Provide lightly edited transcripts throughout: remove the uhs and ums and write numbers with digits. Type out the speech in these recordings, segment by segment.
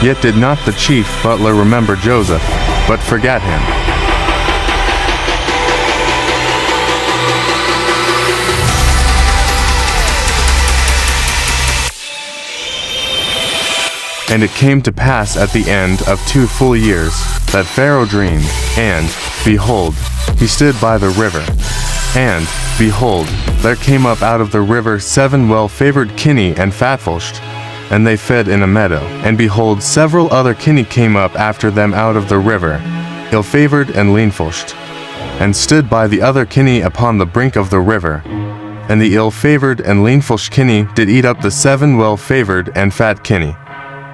Yet did not the chief butler remember Joseph, but forgat him. And it came to pass at the end of 2 full years, that Pharaoh dreamed, and, behold, he stood by the river. And, behold, there came up out of the river 7 well-favored kine and fatfulshed, and they fed in a meadow. And behold, several other kine came up after them out of the river, ill-favored and leanfulshed, and stood by the other kine upon the brink of the river. And the ill-favored and leanfulshed kine did eat up the 7 well-favored and fat kine.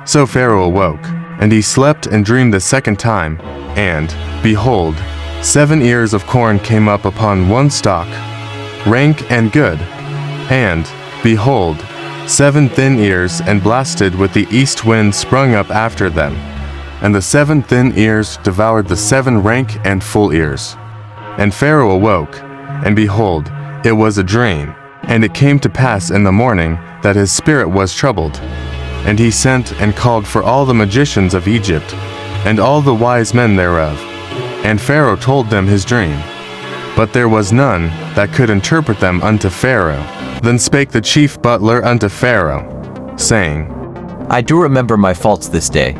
So Pharaoh awoke, and he slept and dreamed the second time, and, behold, 7 ears of corn came up upon one stalk, rank and good, and, behold, 7 thin ears and blasted with the east wind sprung up after them, and the 7 thin ears devoured the 7 rank and full ears. And Pharaoh awoke, and behold, it was a dream, and it came to pass in the morning that his spirit was troubled. And he sent and called for all the magicians of Egypt, and all the wise men thereof. And Pharaoh told them his dream. But there was none that could interpret them unto Pharaoh. Then spake the chief butler unto Pharaoh, saying, I do remember my faults this day.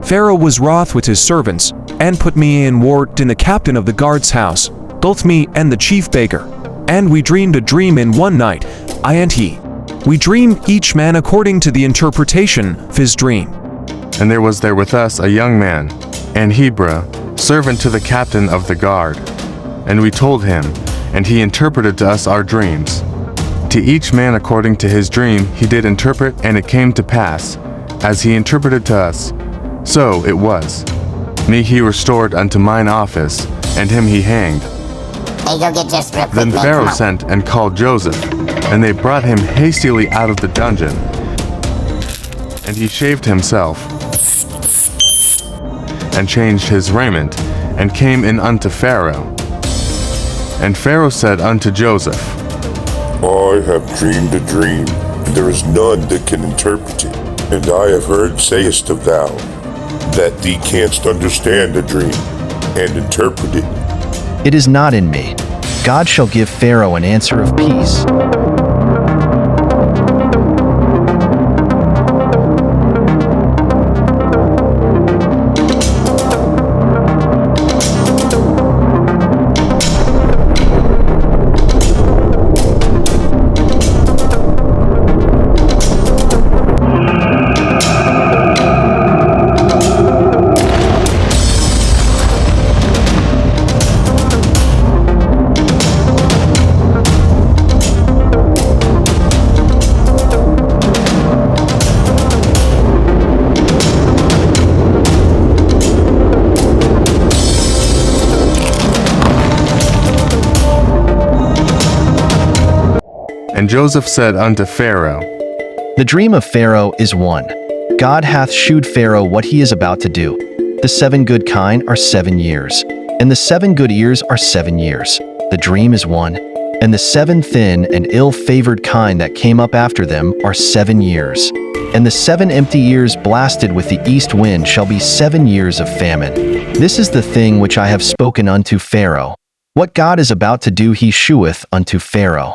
Pharaoh was wroth with his servants, and put me in ward in the captain of the guard's house, both me and the chief baker. And we dreamed a dream in one night, I and he. We dreamed each man according to the interpretation of his dream. And there was there with us a young man, an Hebrew, servant to the captain of the guard. And we told him, and he interpreted to us our dreams. To each man according to his dream he did interpret, and it came to pass, as he interpreted to us, so it was. Me he restored unto mine office, and him he hanged. Hey, go get Jess real quick, Then man. Pharaoh sent and called Joseph, and they brought him hastily out of the dungeon. And he shaved himself, and changed his raiment, and came in unto Pharaoh. And Pharaoh said unto Joseph, I have dreamed a dream, and there is none that can interpret it. And I have heard, sayest of thou, that thee canst understand a dream, and interpret it. It is not in me. God shall give Pharaoh an answer of peace. And Joseph said unto Pharaoh, The dream of Pharaoh is one. God hath shewed Pharaoh what he is about to do. The 7 good kine are 7 years, and the 7 good ears are 7 years. The dream is one. And the 7 thin and ill-favored kine that came up after them are 7 years. And the 7 empty ears blasted with the east wind shall be 7 years of famine. This is the thing which I have spoken unto Pharaoh. What God is about to do he sheweth unto Pharaoh.